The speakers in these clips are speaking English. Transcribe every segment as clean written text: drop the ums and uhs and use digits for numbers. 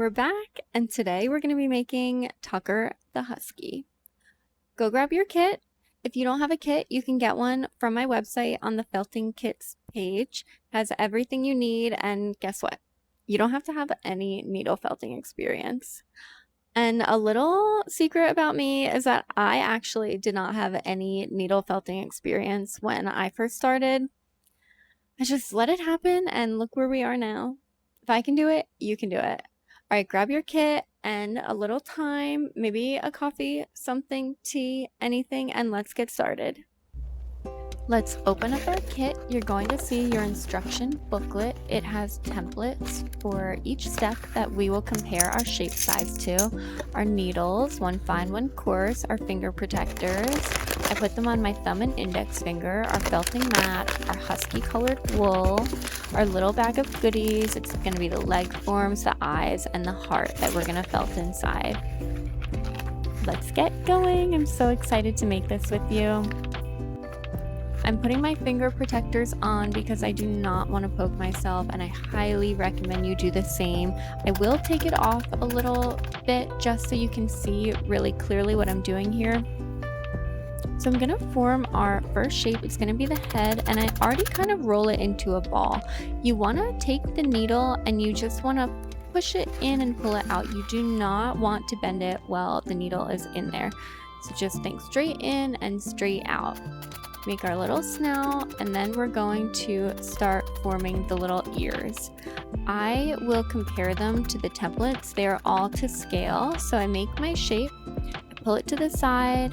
We're back, and today we're going to be making Tucker the Husky. Go grab your kit. If you don't have a kit, you can get one from my website on the Felting Kits page. It has everything you need, and guess what? You don't have to have any needle felting experience. And a little secret about me is that I actually did not have any needle felting experience when I first started. I just let it happen, and look where we are now. If I can do it, you can do it. All right, grab your kit and a little time, maybe a coffee, something, tea, anything, and let's get started. Let's open up our kit. You're going to see your instruction booklet. It has templates for each step that we will compare our shape size to. Our needles, one fine, one coarse, our finger protectors. I put them on my thumb and index finger, our felting mat, our husky colored wool, our little bag of goodies. It's going to be the leg forms, the eyes, and the heart that we're going to felt inside. Let's get going. I'm so excited to make this with you. I'm putting my finger protectors on because I do not want to poke myself, and I highly recommend you do the same. I will take it off a little bit just so you can see really clearly what I'm doing here. So I'm going to form our first shape. It's going to be the head, and I already kind of roll it into a ball. You want to take the needle and you just want to push it in and pull it out. You do not want to bend it while the needle is in there. So just think straight in and straight out. Make our little snout, and then we're going to start forming the little ears. I will compare them to the templates. They are all to scale. So I make my shape, I pull it to the side.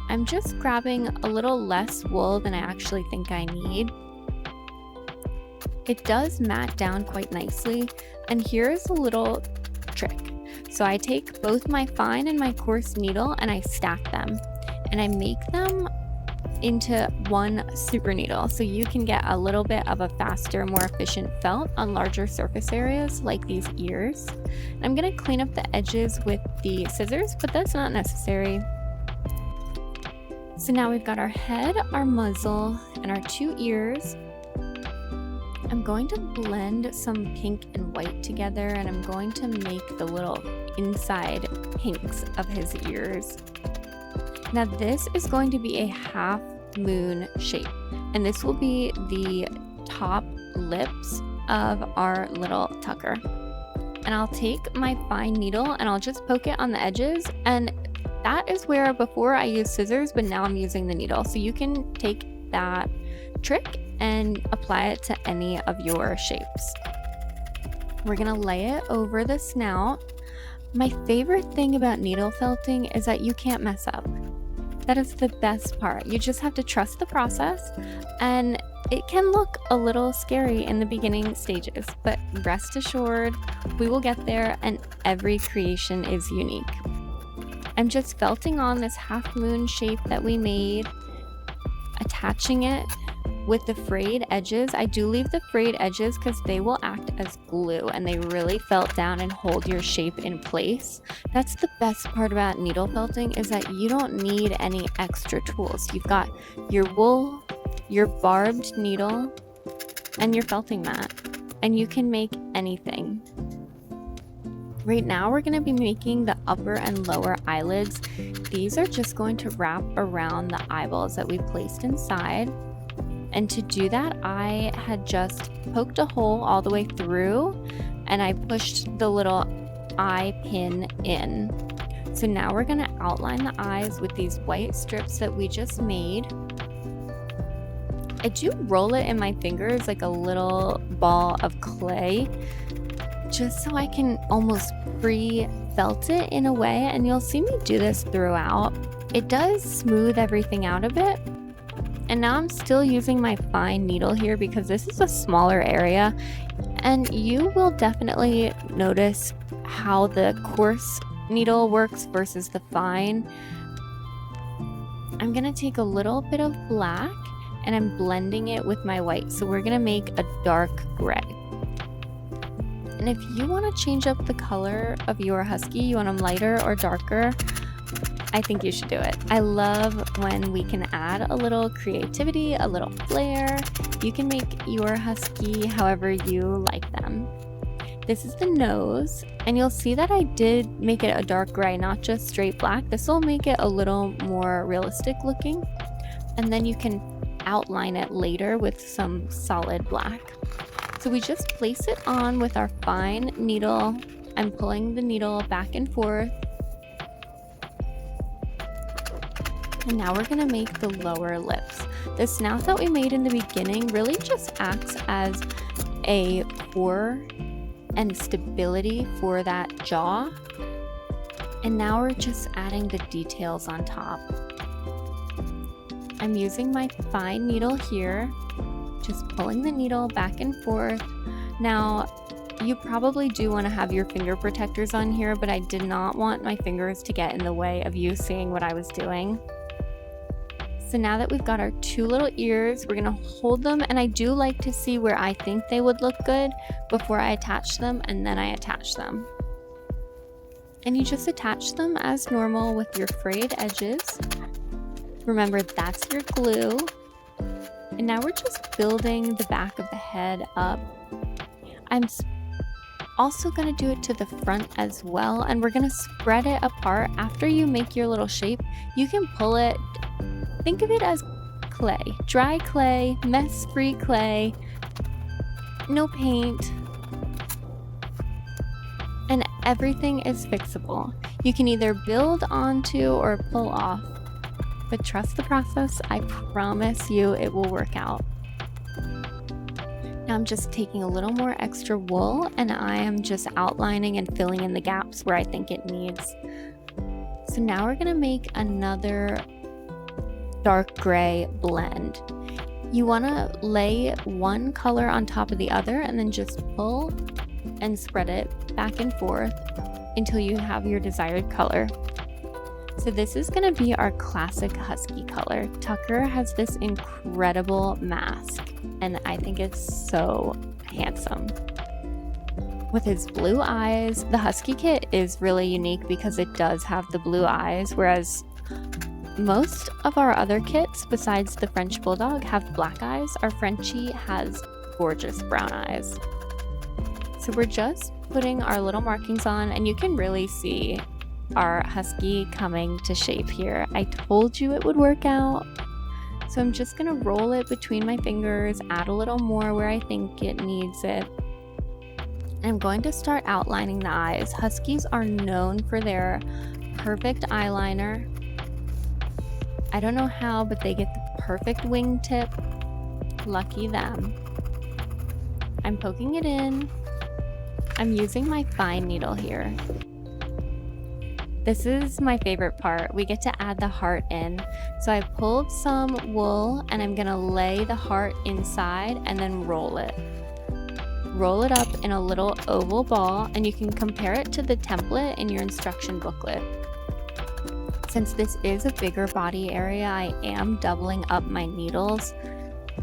I'm just grabbing a little less wool than I actually think I need. It does mat down quite nicely, and here's a little trick. So I take both my fine and my coarse needle and I stack them, and I make them into one super needle, so you can get a little bit of a faster, more efficient felt on larger surface areas like these ears. I'm going to clean up the edges with the scissors, but that's not necessary. So now we've got our head, our muzzle, and our two ears. I'm going to blend some pink and white together, and I'm going to make the little inside pinks of his ears. Now this is going to be a half moon shape, and this will be the top lips of our little Tucker. And I'll take my fine needle and I'll just poke it on the edges, and that is where before I used scissors, but now I'm using the needle. So you can take that trick and apply it to any of your shapes. We're gonna lay it over the snout. My favorite thing about needle felting is that you can't mess up. That is the best part. You just have to trust the process, and it can look a little scary in the beginning stages, but rest assured, we will get there, and every creation is unique. I'm just felting on this half moon shape that we made, attaching it with the frayed edges. I do leave the frayed edges because they will act as glue, and they really felt down and hold your shape in place. That's the best part about needle felting, is that you don't need any extra tools. You've got your wool, your barbed needle, and your felting mat, and you can make anything. Right now we're going to be making the upper and lower eyelids. These are just going to wrap around the eyeballs that we placed inside. And to do that, I had just poked a hole all the way through, and I pushed the little eye pin in. So now we're going to outline the eyes with these white strips that we just made. I do roll it in my fingers like a little ball of clay, just so I can almost pre-felt it in a way, and you'll see me do this throughout. It does smooth everything out a bit. And now I'm still using my fine needle here because this is a smaller area, and you will definitely notice how the coarse needle works versus the fine. I'm going to take a little bit of black and I'm blending it with my white, so we're going to make a dark gray. And if you want to change up the color of your husky, you want them lighter or darker, I think you should do it. I love when we can add a little creativity, a little flair. You can make your husky however you like them. This is the nose, and you'll see that I did make it a dark gray, not just straight black. This will make it a little more realistic looking, and then you can outline it later with some solid black. So we just place it on with our fine needle. I'm pulling the needle back and forth. And now we're gonna make the lower lips. The snout that we made in the beginning really just acts as a core and stability for that jaw. And now we're just adding the details on top. I'm using my fine needle here, just pulling the needle back and forth. Now, you probably do want to have your finger protectors on here, but I did not want my fingers to get in the way of you seeing what I was doing. So now that we've got our two little ears, we're gonna hold them, and I do like to see where I think they would look good before I attach them, and then I attach them. And you just attach them as normal with your frayed edges. Remember, that's your glue. And now we're just building the back of the head up. I'm also gonna do it to the front as well, and we're gonna spread it apart. After you make your little shape, you can pull it. Think of it as clay, dry clay, mess-free clay, no paint, and everything is fixable. You can either build onto or pull off, but trust the process. I promise you it will work out. Now I'm just taking a little more extra wool, and I am just outlining and filling in the gaps where I think it needs. So now we're gonna make another dark gray blend. You want to lay one color on top of the other and then just pull and spread it back and forth until you have your desired color. So this is going to be our classic husky color. Tucker has this incredible mask, and I think it's so handsome. With his blue eyes, the husky kit is really unique because it does have the blue eyes, whereas most of our other kits, besides the French Bulldog, have black eyes. Our Frenchie has gorgeous brown eyes. So we're just putting our little markings on, and you can really see our husky coming to shape here. I told you it would work out. So I'm just gonna roll it between my fingers, add a little more where I think it needs it. And I'm going to start outlining the eyes. Huskies are known for their perfect eyeliner. I don't know how, but they get the perfect wingtip. Lucky them. I'm poking it in. I'm using my fine needle here. This is my favorite part. We get to add the heart in. So I pulled some wool, and I'm gonna lay the heart inside and then roll it. Roll it up in a little oval ball, and you can compare it to the template in your instruction booklet. Since this is a bigger body area, I am doubling up my needles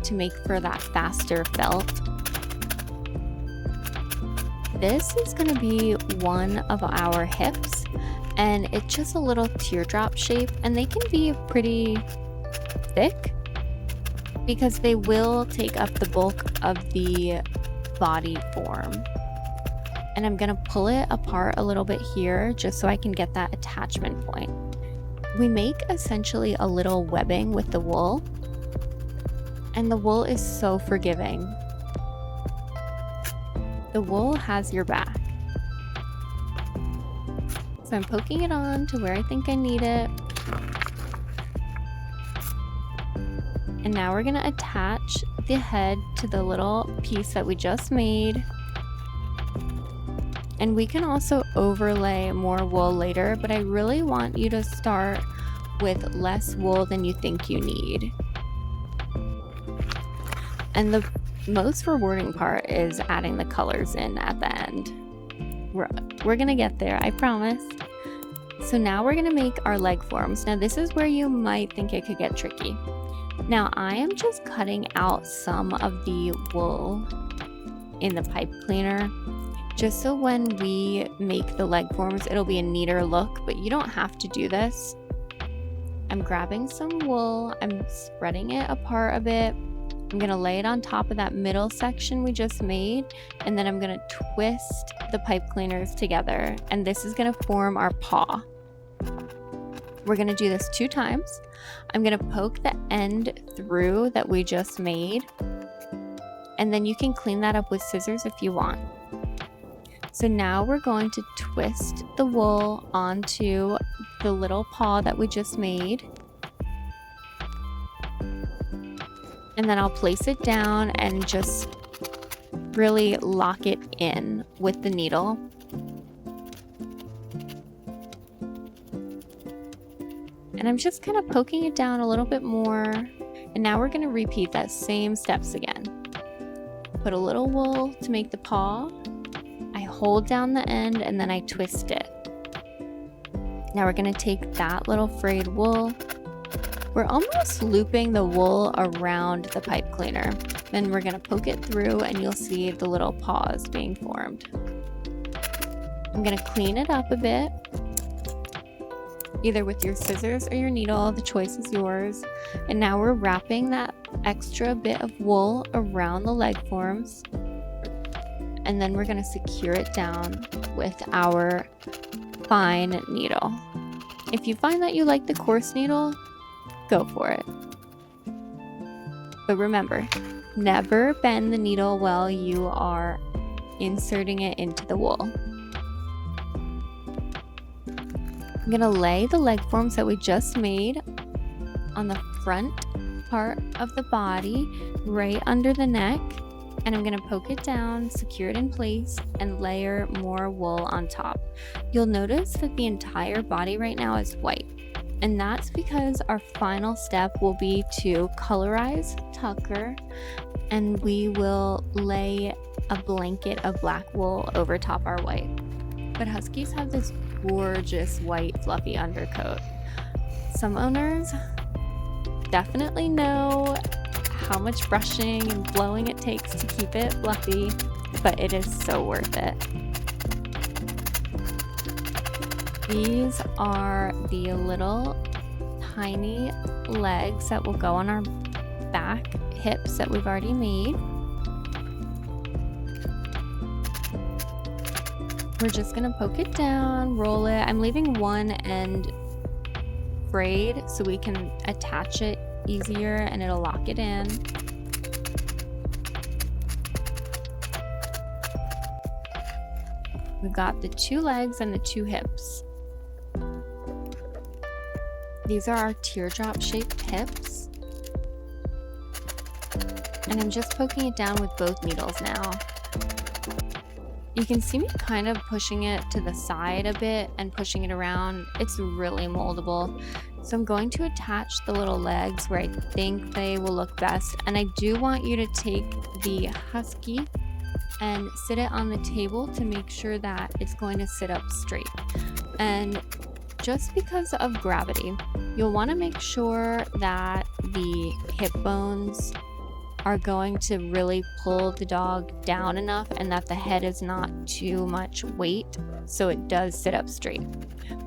to make for that faster felt. This is going to be one of our hips, and it's just a little teardrop shape, and they can be pretty thick because they will take up the bulk of the body form. And I'm going to pull it apart a little bit here just so I can get that attachment point. We make essentially a little webbing with the wool, and the wool is so forgiving. The wool has your back. So I'm poking it on to where I think I need it. And now we're gonna attach the head to the little piece that we just made. And we can also overlay more wool later, but I really want you to start with less wool than you think you need. And the most rewarding part is adding the colors in at the end. We're gonna get there, I promise. So now we're gonna make our leg forms. Now this is where you might think it could get tricky. Now I am just cutting out some of the wool in the pipe cleaner, just so when we make the leg forms, it'll be a neater look, but you don't have to do this. I'm grabbing some wool, I'm spreading it apart a bit, I'm gonna lay it on top of that middle section we just made, and then I'm gonna twist the pipe cleaners together, and this is gonna form our paw. We're gonna do this 2 times. I'm gonna poke the end through that we just made, and then you can clean that up with scissors if you want. So now we're going to twist the wool onto the little paw that we just made. And then I'll place it down and just really lock it in with the needle. And I'm just kind of poking it down a little bit more. And now we're going to repeat that same steps again. Put a little wool to make the paw. I hold down the end and then I twist it. Now we're going to take that little frayed wool. We're almost looping the wool around the pipe cleaner. Then we're going to poke it through and you'll see the little paws being formed. I'm going to clean it up a bit, either with your scissors or your needle. The choice is yours. And now we're wrapping that extra bit of wool around the leg forms. And then we're going to secure it down with our fine needle. If you find that you like the coarse needle, go for it. But remember, never bend the needle while you are inserting it into the wool. I'm gonna lay the leg forms that we just made on the front part of the body, right under the neck, and I'm gonna poke it down, secure it in place, and layer more wool on top. You'll notice that the entire body right now is white. And that's because our final step will be to colorize Tucker, and we will lay a blanket of black wool over top our white. But Huskies have this gorgeous white fluffy undercoat. Some owners definitely know how much brushing and blowing it takes to keep it fluffy, but it is so worth it. These are the little tiny legs that will go on our back hips that we've already made. We're just gonna poke it down, roll it. I'm leaving one end frayed so we can attach it easier and it'll lock it in. We've got the 2 legs and the 2 hips. These are our teardrop shaped hips. And I'm just poking it down with both needles now. You can see me kind of pushing it to the side a bit and pushing it around. It's really moldable. So I'm going to attach the little legs where I think they will look best. And I do want you to take the Husky and sit it on the table to make sure that it's going to sit up straight. And just because of gravity, you'll want to make sure that the hip bones are going to really pull the dog down enough and that the head is not too much weight so it does sit up straight.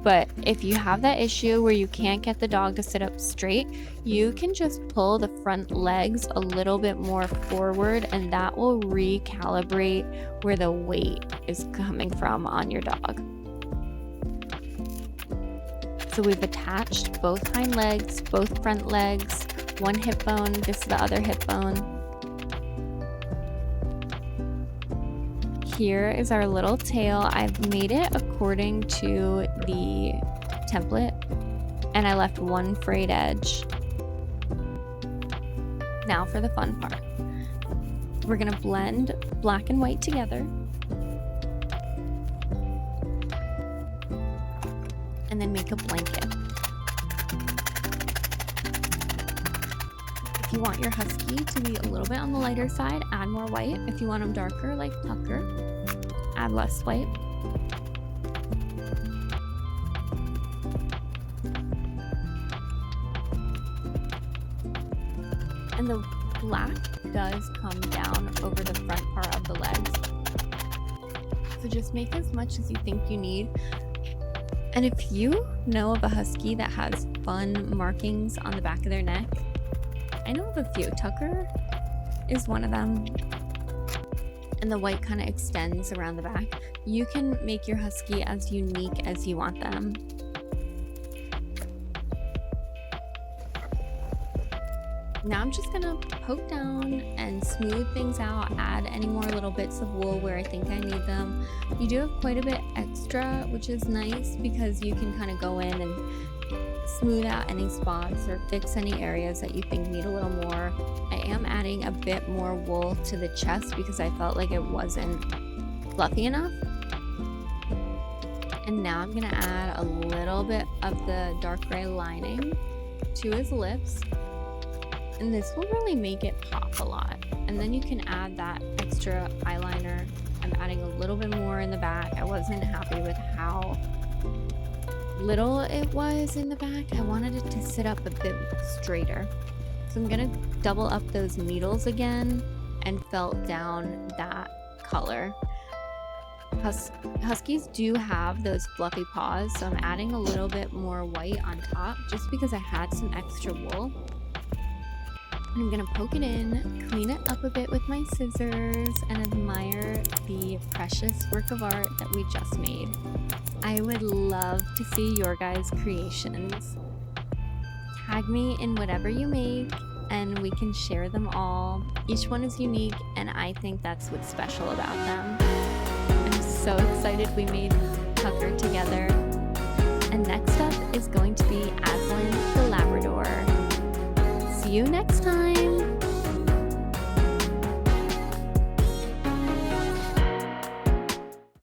But if you have that issue where you can't get the dog to sit up straight, you can just pull the front legs a little bit more forward and that will recalibrate where the weight is coming from on your dog. So we've attached both hind legs, both front legs, one hip bone, this is the other hip bone. Here is our little tail. I've made it according to the template and I left one frayed edge. Now for the fun part. We're gonna blend black and white together. And then make a blanket. If you want your Husky to be a little bit on the lighter side, add more white. If you want them darker like Tucker, add less white. And the black does come down over the front part of the legs. So just make as much as you think you need. And if you know of a Husky that has fun markings on the back of their neck, I know of a few. Tucker is one of them. And the white kind of extends around the back. You can make your husky as unique as you want them. Now I'm just gonna poke down and smooth things out, add any more little bits of wool where I think I need them. You do have quite a bit extra, which is nice because you can kind of go in and smooth out any spots or fix any areas that you think need a little more. I am adding a bit more wool to the chest because I felt like it wasn't fluffy enough. And now I'm gonna add a little bit of the dark gray lining to his lips. And this will really make it pop a lot. And then you can add that extra eyeliner. I'm adding a little bit more in the back. I wasn't happy with how little it was in the back. I wanted it to sit up a bit straighter. So I'm gonna double up those needles again and felt down that color. Huskies do have those fluffy paws, so I'm adding a little bit more white on top just because I had some extra wool. I'm gonna poke it in, clean it up a bit with my scissors, and admire the precious work of art that we just made. I would love to see your guys' creations. Tag me in whatever you make, and we can share them all. Each one is unique, and I think that's what's special about them. I'm so excited we made Tucker together. And next up is going to be Aslan the Labrador. See you next time.